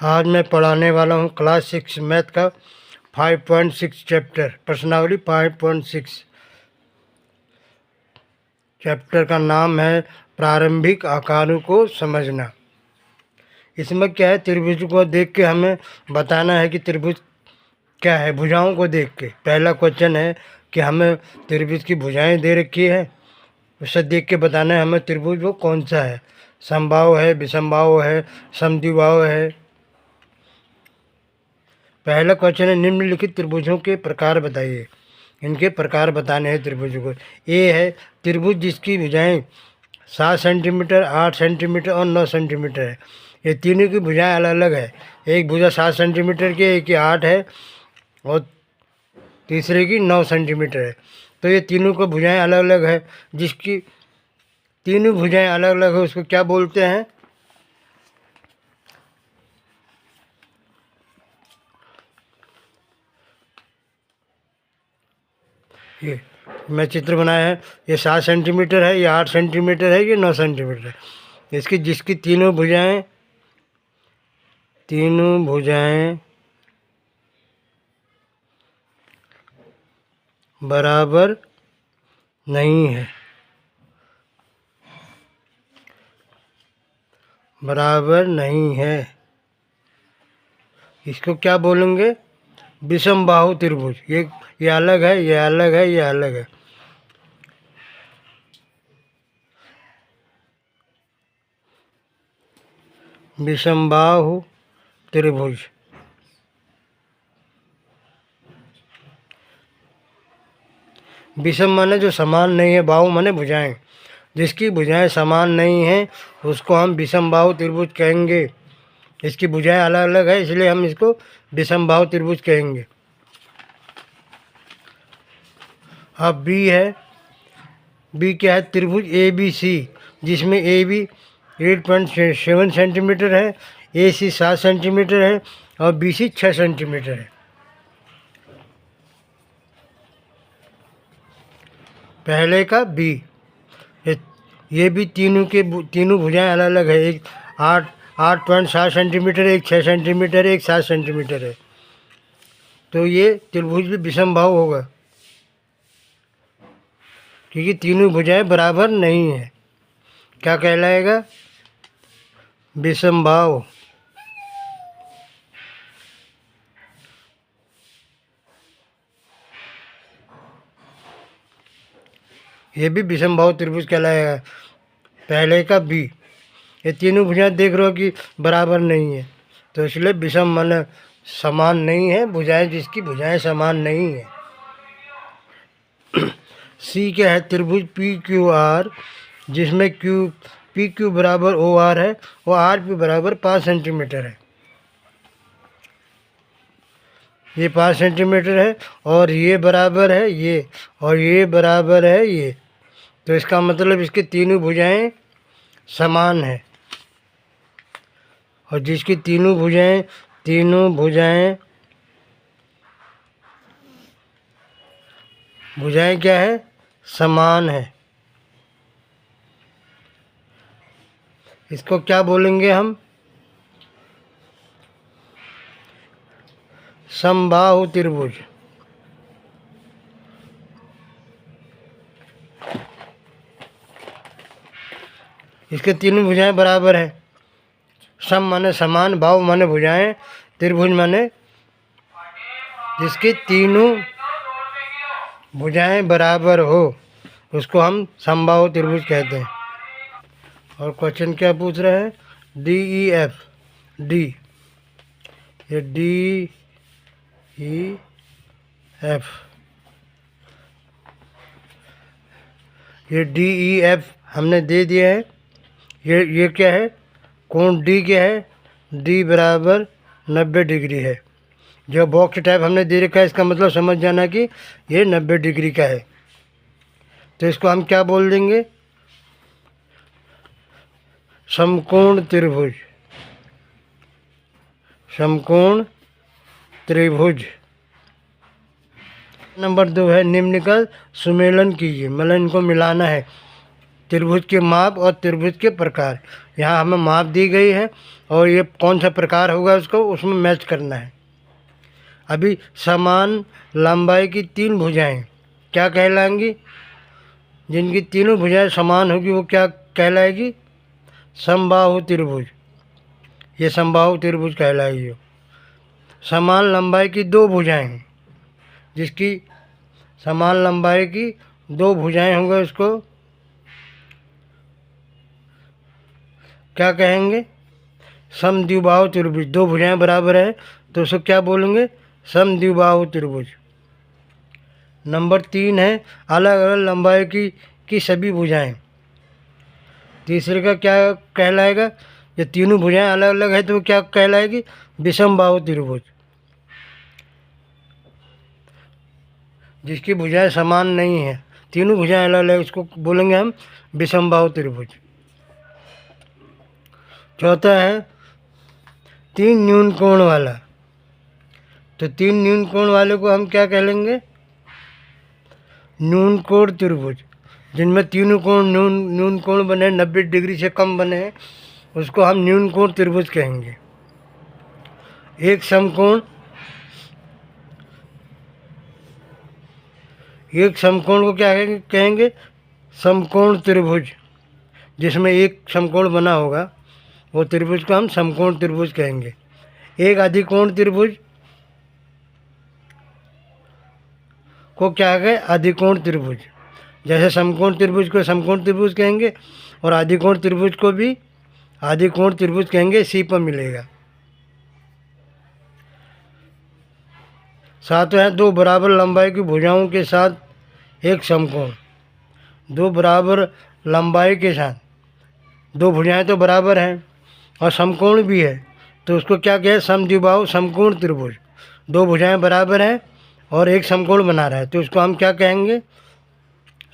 आज मैं पढ़ाने वाला हूँ क्लास 6 मैथ का 5.6 चैप्टर प्रश्नावली 5.6। चैप्टर का नाम है प्रारंभिक आकारों को समझना। इसमें क्या है, त्रिभुज को देख के हमें बताना है कि त्रिभुज क्या है। भुजाओं को देख के पहला क्वेश्चन है कि हमें त्रिभुज की भुजाएं दे रखी है, उसे देख के बताना है हमें त्रिभुज वो कौन सा है, समबाहु है, विषमबाहु है, समद्विबाहु है। पहला क्वेश्चन है निम्नलिखित त्रिभुजों के प्रकार बताइए। इनके प्रकार बताने हैं त्रिभुजों को। ए है त्रिभुज जिसकी भुजाएं 7 सेंटीमीटर, 8 सेंटीमीटर और 9 सेंटीमीटर है। ये तीनों की भुजाएं अलग अलग है। एक भुजा 7 सेंटीमीटर की, एक की 8 है और तीसरे की 9 सेंटीमीटर है। तो ये तीनों की भुजाएं अलग अलग है। जिसकी तीनों भुजाएं अलग अलग है उसको क्या बोलते हैं? ये मैं चित्र बनाया है, ये 7 सेंटीमीटर है, ये 8 सेंटीमीटर है, ये 9 सेंटीमीटर है। इसकी जिसकी तीनों भुजाएं बराबर नहीं है, बराबर नहीं है, इसको क्या बोलेंगे? विषमबाहु त्रिभुज। ये अलग है, ये अलग है, ये अलग है। विषमबाहु त्रिभुज। विषम माने जो समान नहीं है, बाहु माने भुजाएं। जिसकी भुजाएं समान नहीं हैं उसको हम विषमबाहु त्रिभुज कहेंगे। इसकी भुजाएं अलग अलग है इसलिए हम इसको विषमबाहु त्रिभुज कहेंगे। अब बी है। बी क्या है? त्रिभुज ए बी सी जिसमें ए बी 8.7 सेंटीमीटर है, ए सी 7 सेंटीमीटर है और बी सी 6 सेंटीमीटर है। पहले का बी। ये भी तीनों भुजाएं अलग अलग है। एक 8.7 सेंटीमीटर, एक 6 सेंटीमीटर, एक 7 सेंटीमीटर है। तो ये त्रिभुज भी विषमबाहु होगा क्योंकि तीनों भुजाएं बराबर नहीं है। क्या कहलाएगा? विषमबाहु। ये भी विषमबाहु त्रिभुज कहलाएगा। पहले का बी। ये तीनों भुजाएं देख रहे हो कि बराबर नहीं है, तो इसलिए विषम माने समान नहीं है, भुजाएं जिसकी भुजाएं समान नहीं है। सी क्या है? त्रिभुज पी क्यू आर जिसमें पी क्यू बराबर ओ आर है और आर पी बराबर 5 सेंटीमीटर है। ये 5 सेंटीमीटर है और ये बराबर है ये, और ये बराबर है ये। तो इसका मतलब इसकी तीनों भुजाएं समान है। और जिसकी तीनों भुजाएं क्या है? समान है। इसको क्या बोलेंगे हम? समबाहु त्रिभुज। इसके तीनों भुजाएं बराबर है। सम माने समान, बाहु माने भुजाएं, त्रिभुज माने जिसकी तीनों भुजाएं बराबर हो उसको हम समबाहु त्रिभुज कहते हैं। और क्वेश्चन क्या पूछ रहे हैं? D E F. डी, ये डी ई एफ, ये डी ई एफ हमने दे दिया है। ये क्या है? कोण डी क्या है? डी बराबर 90 डिग्री है। जो बॉक्स टाइप हमने दे रखा है इसका मतलब समझ जाना कि ये 90 डिग्री का है। तो इसको हम क्या बोल देंगे? समकोण त्रिभुज। समकोण त्रिभुज। नंबर 2 है निम्न का सुमेलन कीजिए, मतलब इनको मिलाना है। त्रिभुज के माप और त्रिभुज के प्रकार। यहाँ हमें माप दी गई है और ये कौन सा प्रकार होगा उसको उसमें मैच करना है। अभी समान लंबाई की 3 भुजाएं क्या कहलाएंगी? जिनकी तीनों भुजाएं समान होगी वो क्या कहलाएगी? समबाहु त्रिभुज। ये समबाहु त्रिभुज कहलाएगी। समान लंबाई की 2 भुजाएं, जिसकी समान लंबाई की 2 भुजाएं होंगे उसको क्या कहेंगे? समद्विबाहु त्रिभुज। 2 भुजाएं बराबर है तो उसको क्या बोलेंगे? समद्विबाहु त्रिभुज। नंबर 3 है अलग अलग लंबाई की सभी भुजाएं। तीसरे का क्या कहलाएगा? ये तीनों भुजाएं अलग अलग है तो क्या कहलाएगी? विषमबाहु त्रिभुज। जिसकी भुजाएं समान नहीं है, तीनों भुजाएं अलग अलग, उसको बोलेंगे हम विषमबाहु त्रिभुज। चौथा है 3 न्यून कोण वाला। तो 3 न्यून कोण वाले को हम क्या कहेंगे? न्यून कोण त्रिभुज। जिनमें तीनों कोण न्यून कोण बने 90 डिग्री से कम बने हैं उसको हम न्यून कोण त्रिभुज कहेंगे। एक समकोण को क्या कहेंगे? समकोण त्रिभुज। जिसमें एक समकोण बना होगा वो त्रिभुज को हम समकोण त्रिभुज कहेंगे। एक अधिकोण त्रिभुज को क्या कहें? अधिकोण त्रिभुज। जैसे समकोण त्रिभुज को समकोण त्रिभुज कहेंगे और अधिकोण त्रिभुज को भी अधिकोण त्रिभुज कहेंगे। सी पर मिलेगा। सातवां है 2 बराबर लंबाई की भुजाओं के साथ एक समकोण। 2 बराबर लंबाई के साथ 2 भुजाएं तो बराबर हैं और समकोण भी है तो उसको क्या कहें? समद्विबाहु समकोण त्रिभुज। 2 भुजाएं बराबर हैं और एक समकोण बना रहा है तो उसको हम क्या कहेंगे?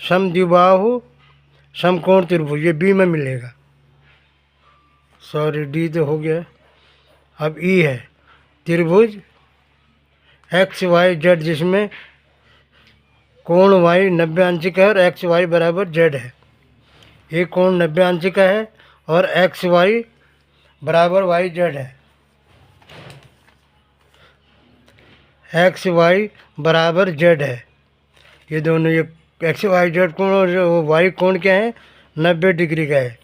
समद्विबाहु समकोण त्रिभुज। ये बी में मिलेगा। सॉरी, डी तो हो गया। अब ई है त्रिभुज एक्स वाई जेड, जिसमें कोण वाई 90 अंश का है और एक्स वाई बराबर जेड है। ये कोण 90 अंश का है और एक्स वाई बराबर वाई जेड है। एक्स वाई बराबर जेड है। ये दोनों, ये एक्स वाई जेड कोण और जो वाई कोण क्या है? 90 डिग्री का है।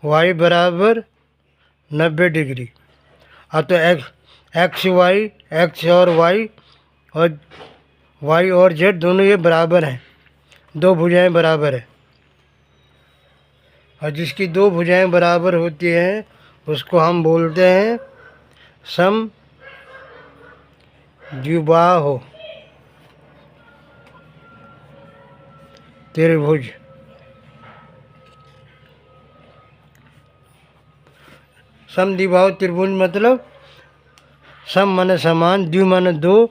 वाई बराबर 90 डिग्री। अब तो एक्स वाई और जेड दोनों ये बराबर हैं। 2 भुजाएं बराबर है और जिसकी 2 भुजाएं बराबर होती हैं उसको हम बोलते हैं समद्विबाहु त्रिभुज। समद्विबाहु त्रिभुज मतलब सम माने समान, द्वि माने 2,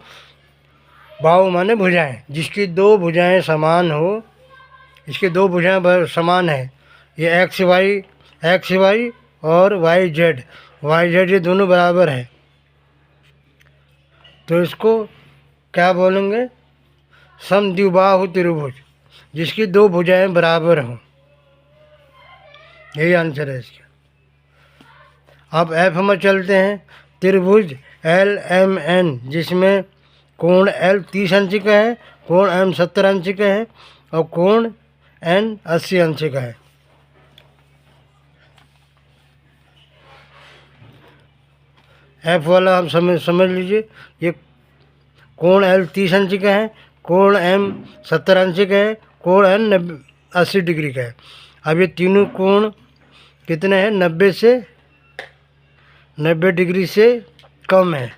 बाहु माने भुजाएं। जिसकी 2 भुजाएं समान हो, इसकी 2 भुजाएं समान है। ये एक्स वाई और वाई जेड ये दोनों बराबर हैं तो इसको क्या बोलेंगे? समद्विबाहु त्रिभुज। जिसकी 2 भुजाएं बराबर हों। यही आंसर है इसका। अब एफ में चलते हैं। त्रिभुज LMN, जिसमें कोण L 30 अंश का है, कोण M 70 अंश का है और कोण N 80 अंश का है। एफ वाला हम समझ लीजिए। ये कोण L 30 अंश का है, कोण M 70 अंश का है, कोण N 80 डिग्री का है। अब ये तीनों कोण कितने हैं? 90 डिग्री से कम है।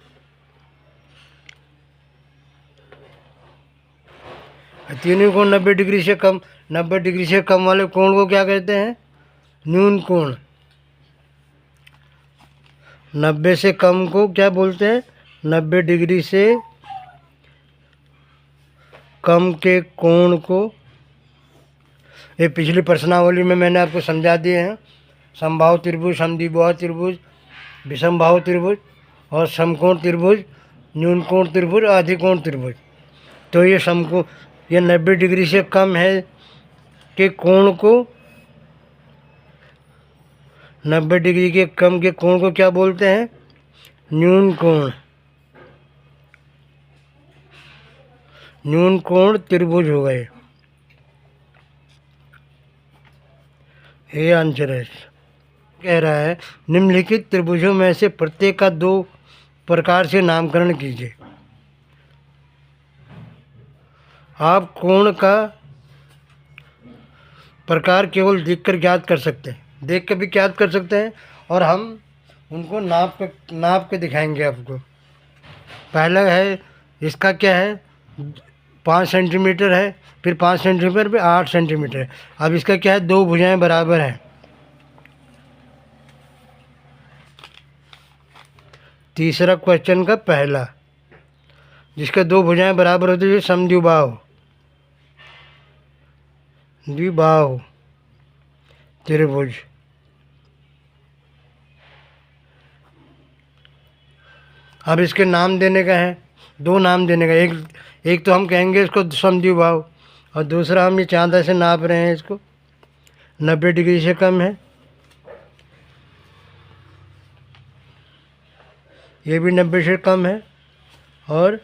तीनों कोण 90 डिग्री से कम, 90 डिग्री से कम वाले कोण को क्या कहते हैं? न्यून कोण। 90 से कम को क्या बोलते हैं? 90 डिग्री से कम के कोण को, ये पिछली प्रश्नावली में मैंने आपको समझा दिए हैं। समबाहु त्रिभुज, समद्विबाहु त्रिभुज, विषमबाहु त्रिभुज और समकोण त्रिभुज, न्यून कोण त्रिभुज और अधिकोण त्रिभुज। तो ये 90 डिग्री से कम है के कोण को 90 डिग्री के कम के कोण को क्या बोलते हैं? न्यून कोण। न्यून कोण त्रिभुज हो गए। ये आंसर है। कह रहा है निम्नलिखित त्रिभुजों में से प्रत्येक का 2 प्रकार से नामकरण कीजिए। आप कोण का प्रकार केवल देखकर ज्ञात कर सकते हैं, देख कर भी ज्ञात कर सकते हैं, और हम उनको नाप के दिखाएंगे आपको। पहला है, इसका क्या है, 5 सेंटीमीटर है, फिर 5 सेंटीमीटर पे 8 सेंटीमीटर है। अब इसका क्या है, 2 भुजाएं बराबर हैं। तीसरा क्वेश्चन का पहला, जिसका 2 भुजाएं बराबर होती है, समद्विबाहु द्विबाहु त्रिभुज। अब इसके नाम देने का है, 2 नाम देने का। एक तो हम कहेंगे इसको समद्विबाहु, और दूसरा हम ये चांदा से नाप रहे हैं इसको, 90 डिग्री से कम है। ये भी 90 से कम है, और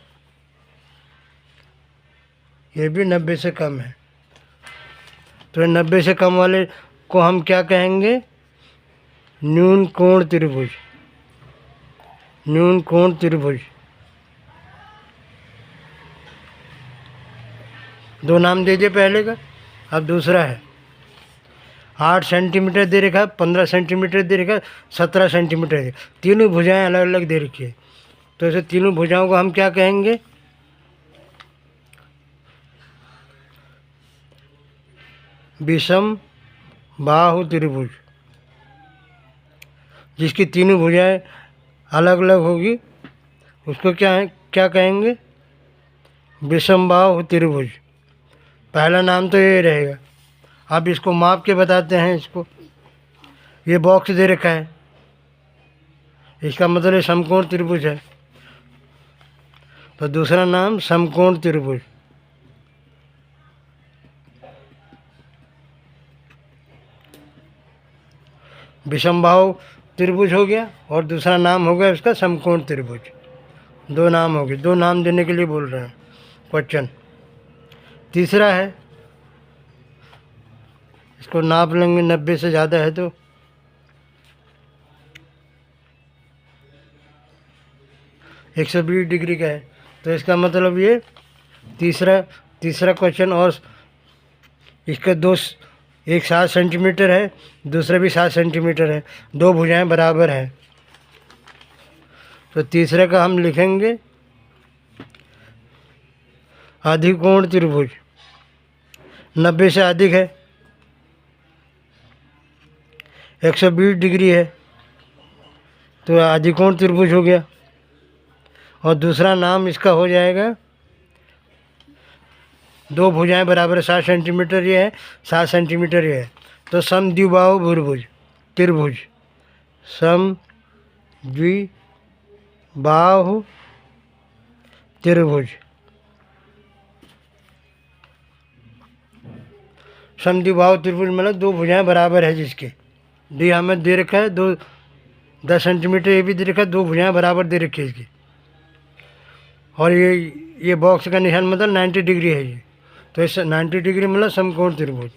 ये भी 90 से कम है। तो 90 से कम वाले को हम क्या कहेंगे? न्यून कोण त्रिभुज। न्यून कोण त्रिभुज। 2 नाम दे दिए पहले का। अब दूसरा है, 8 सेंटीमीटर दे रखा है, 15 सेंटीमीटर दे रखा है, 17 सेंटीमीटर है। तीनों भुजाएं अलग अलग दे रखी है। तो ऐसे तीनों भुजाओं को हम क्या कहेंगे? विषम बाहु त्रिभुज। जिसकी तीनों भुजाएं अलग अलग होगी उसको क्या कहेंगे? विषम बाहु त्रिभुज। पहला नाम तो ये रहेगा। अब इसको माप के बताते हैं। इसको ये बॉक्स दे रखा है, इसका मतलब समकोण त्रिभुज है। तो दूसरा नाम समकोण त्रिभुज। विषमबाहु त्रिभुज हो गया, और दूसरा नाम हो गया उसका समकोण त्रिभुज। 2 नाम हो गए। 2 नाम देने के लिए बोल रहे हैं क्वेश्चन। तीसरा है, इसको नाप लेंगे, 90 से ज़्यादा है तो 120 डिग्री का है। तो इसका मतलब ये तीसरा क्वेश्चन, और इसका एक 7 सेंटीमीटर है, दूसरा भी 7 सेंटीमीटर है। 2 भुजाएं बराबर हैं। तो तीसरे का हम लिखेंगे अधिकोण त्रिभुज। 90 से अधिक है, 120 डिग्री है, तो अधिकोण त्रिभुज हो गया। और दूसरा नाम इसका हो जाएगा, 2 भुजाएं बराबर 7 सेंटीमीटर ये है, 7 सेंटीमीटर ये है, तो समद्विबाहु त्रिभुज। समद्विबाहु त्रिभुज। समद्विबाहु त्रिभुज मतलब 2 भुजाएं बराबर है, जिसके डी हमें दे रखा है 10 सेंटीमीटर, ये भी दे रखा है, 2 भुजाएं बराबर दे रखी है इसकी। और ये बॉक्स का निशान मतलब 90 डिग्री है ये। तो इस 90 डिग्री मतलब समकोण त्रिभुज।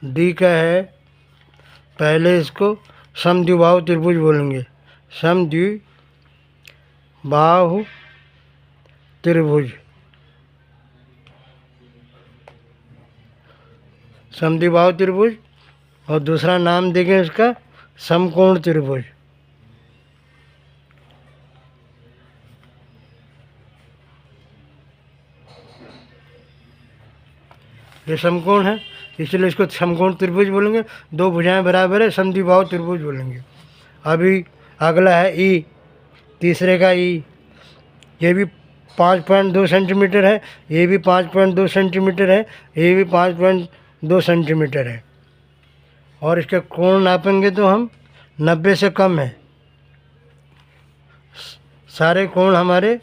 डी का है, पहले इसको समद्विबाहु त्रिभुज बोलेंगे। समद्विबाहु त्रिभुज। समद्विबाहु त्रिभुज, और दूसरा नाम देंगे उसका समकोण त्रिभुज। ये समकोण है, इसलिए इसको समकोण त्रिभुज बोलेंगे। 2 भुजाएं बराबर है, समद्विबाहु त्रिभुज बोलेंगे। अभी अगला है ई, तीसरे का ई। ये भी 5.2 सेंटीमीटर है, ये भी 5.2 सेंटीमीटर है, ये भी 5.2 सेंटीमीटर है। और इसके कोण नापेंगे तो हम 90 से कम है। सारे कोण हमारे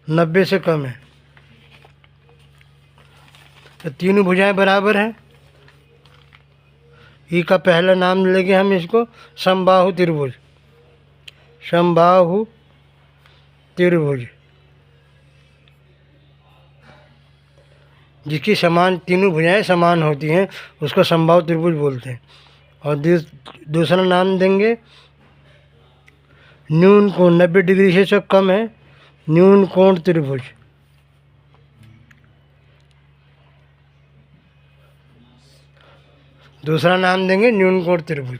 90 से कम है। तो तीनों भुजाएं बराबर हैं। ई का पहला नाम लेंगे हम इसको समबाहु त्रिभुज। समबाहु त्रिभुज जिसकी समान तीनों भुजाएं समान होती हैं उसको समबाहु त्रिभुज बोलते हैं। और दूसरा नाम देंगे न्यून कोण 90 डिग्री से जो कम है, न्यून कोण त्रिभुज। दूसरा नाम देंगे न्यून कोण त्रिभुज।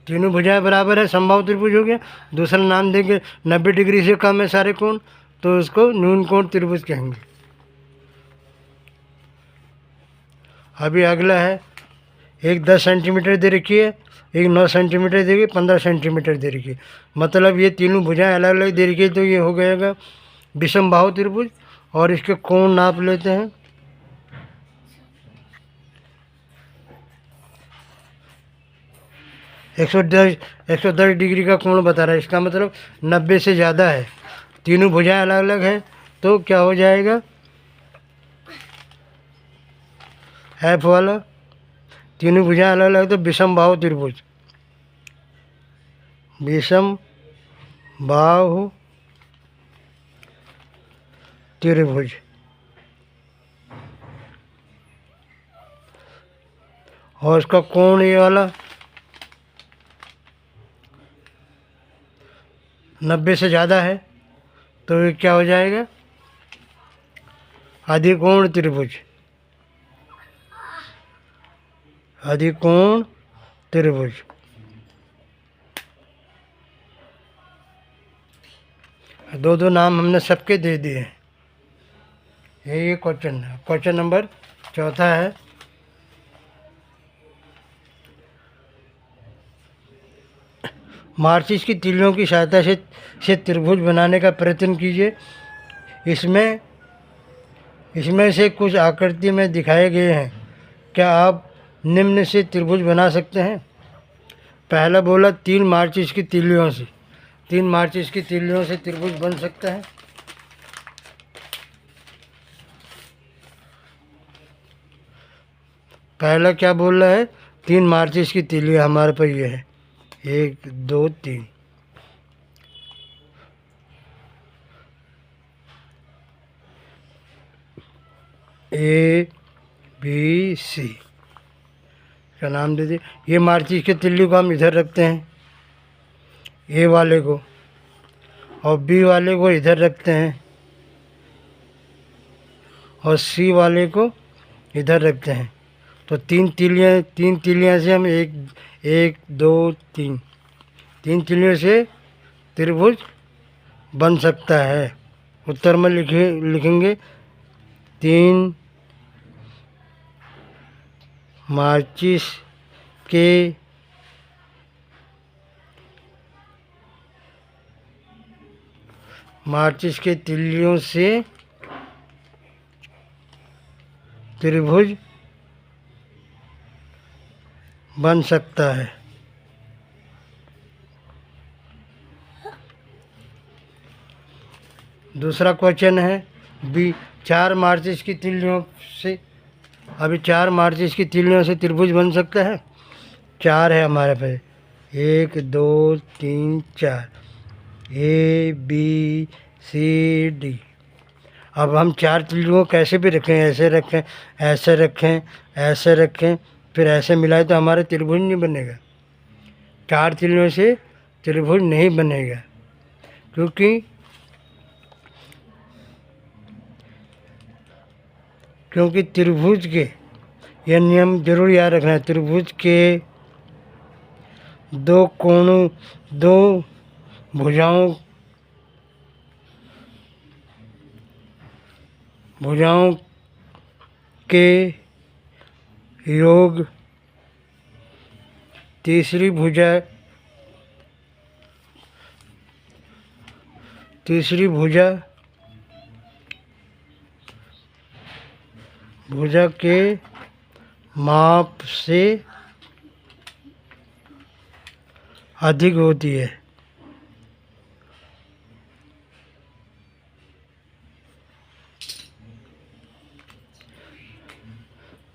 तीनों भुजाएं बराबर है, समबाहु त्रिभुज हो गया। दूसरा नाम देंगे 90 डिग्री से कम है सारे कोण, तो उसको न्यून कोण त्रिभुज कहेंगे। अभी अगला है, एक 10 सेंटीमीटर दे रखी है, एक 9 सेंटीमीटर दे रखी, 15 सेंटीमीटर दे रखी। मतलब ये तीनों भुजाएं अलग अलग दे रखी, तो ये हो गएगा विषमबाहु त्रिभुज। और इसके कोण नाप लेते हैं। एक सौ दस डिग्री का कोण बता रहा है, इसका मतलब 90 से ज़्यादा है। तीनों भुजाएं अलग अलग हैं, तो क्या हो जाएगा, एफ वाला। तीनों भुजाएं अलग अलग तो विषमबाहु त्रिभुज। विषमबाहु त्रिभुज। और इसका कोण ये वाला 90 से ज़्यादा है, तो ये क्या हो जाएगा, अधिकोण त्रिभुज। अधिकोण त्रिभुज। दो दो नाम हमने सबके दे दिए हैं। ये क्वेश्चन है। क्वेश्चन नंबर चौथा है, माचिस की तीलियों की सहायता से त्रिभुज बनाने का प्रयत्न कीजिए। इसमें से कुछ आकृति में दिखाए गए हैं, क्या आप निम्न से त्रिभुज बना सकते हैं। पहला बोला 3 माचिस की तीलियों से। 3 माचिस की तीलियों से त्रिभुज बन सकता है। पहला क्या बोल रहा है, 3 माचिस की तीलियाँ हमारे पास ये है, 1 2 3। ए बी सी का नाम दे दिए। ये माचिस के तिल्ली को हम इधर रखते हैं, ए वाले को, और बी वाले को इधर रखते हैं, और सी वाले को इधर रखते हैं। तो 3 तीलियाँ से हम 1 2 3 तीलियों से त्रिभुज बन सकता है। उत्तर में लिखेंगे 3 माचिस के तिल्लियों से त्रिभुज बन सकता है। दूसरा क्वेश्चन है, 4 माचिस की तिल्लियों से, अभी 4 माचिस की तिल्लियों से त्रिभुज बन सकता है। 4 है हमारे पास, 1 2 3 4, ए बी सी डी। अब हम 4 तिल्लियों को कैसे भी रखें, ऐसे रखें, ऐसे रखें, ऐसे रखें, फिर ऐसे मिलाए तो हमारा त्रिभुज नहीं बनेगा। 4 तिल्लियों से त्रिभुज नहीं बनेगा, क्योंकि त्रिभुज के, यह नियम जरूर याद रखना है, त्रिभुज के 2 कोणों, 2 भुजाओं के योग तीसरी भुजा के माप से अधिक होती है।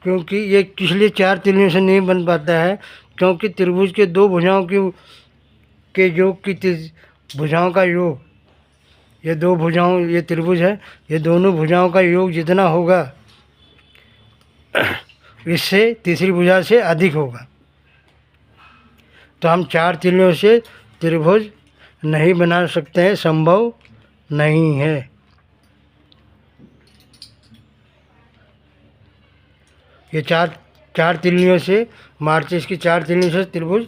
क्योंकि ये इसलिए 4 तिल्लियों से नहीं बन पाता है, क्योंकि त्रिभुज के 2 भुजाओं के योग की भुजाओं का योग, ये 2 भुजाओं, ये त्रिभुज है, ये दोनों भुजाओं का योग जितना होगा इससे तीसरी भुजा से अधिक होगा। तो हम 4 तिल्लियों से त्रिभुज नहीं बना सकते हैं, संभव नहीं है। ये चार तिल्लियों से, माचिस की 4 तिल्लियों से त्रिभुज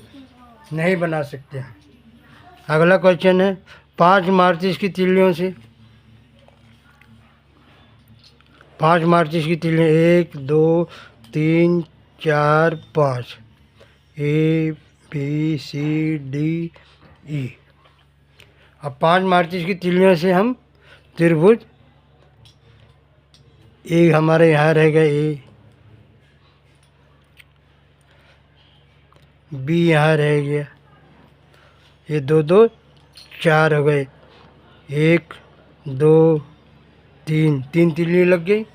नहीं बना सकते हैं। अगला क्वेश्चन है 5 माचिस की तिल्लियों से। 5 माचिस की तिल्लियाँ 1 2 3 4 5, ए बी सी डी ई। अब 5 माचिस की तिल्लियों से हम त्रिभुज, एक हमारे यहाँ रह गया ए, बी यहाँ रह गया, ये 2 2 4 हो गए, 1 2 3 तिल्ली लग गई।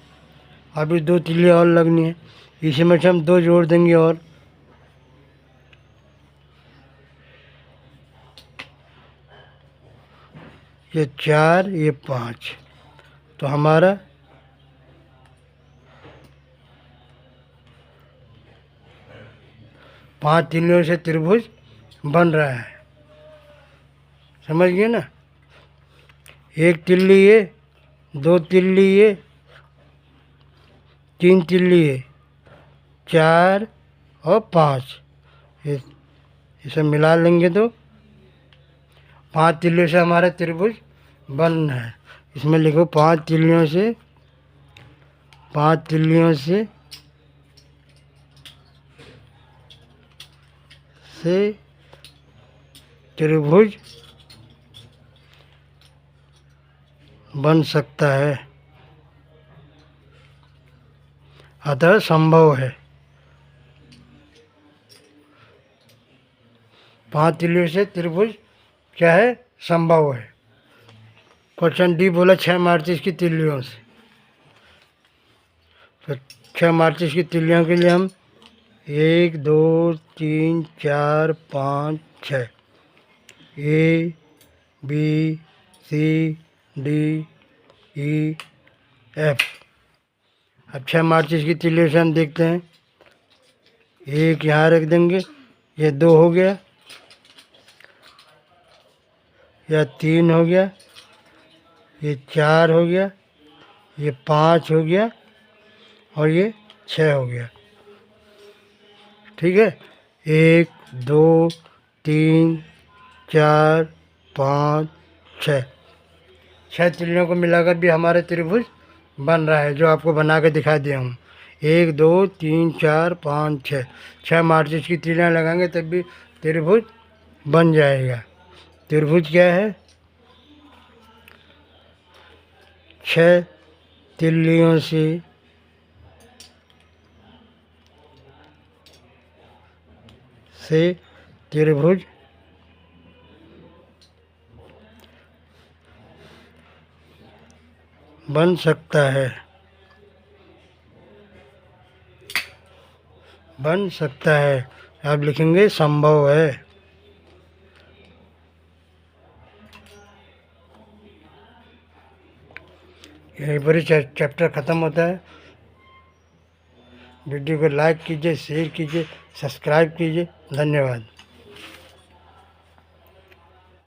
अभी 2 तिल्ली और लगनी है, इसमें से हम 2 जोड़ देंगे और ये 4 ये 5, तो हमारा पांच तिल्लियों से त्रिभुज बन रहा है। समझ गए ना? 1 तिल्ली ये, 2 तिल्ली ये, 3 तिल्ली ये, 4 और 5, इसे मिला लेंगे तो 5 तिल्लियों से हमारा त्रिभुज बन रहा है। इसमें लिखो 5 तिल्लियों से, 5 तिल्लियों से त्रिभुज बन सकता है, अतः संभव है। 5 तिल्लियों से त्रिभुज क्या है? संभव है। क्वेश्चन डी बोला 6 माचिस की तिल्लियों से। तो 6 माचिस की तिल्लियों के लिए हम 1 2 3 4 5 6, A B C D E F. अब 6 माचिस की तिल्लियों से हम देखते हैं, 1 यहाँ रख देंगे, ये 2 हो गया, या 3 हो गया, ये 4 हो गया, ये 5 हो गया और ये 6 हो गया। ठीक है, 1 2 3 4 5 6 तिल्लियों को मिलाकर भी हमारे त्रिभुज बन रहा है, जो आपको बना के दिखा दिया हूँ। 1 2 3 4 5 6 माचिस की तिल्लियाँ लगाएंगे तब भी त्रिभुज बन जाएगा। त्रिभुज क्या है? 6 तिल्लियों से त्रिभुज बन सकता है, बन सकता है। आप लिखेंगे संभव है। यहीं पर ही चैप्टर ख़त्म होता है। वीडियो को लाइक कीजिए, शेयर कीजिए, सब्सक्राइब कीजिए। धन्यवाद।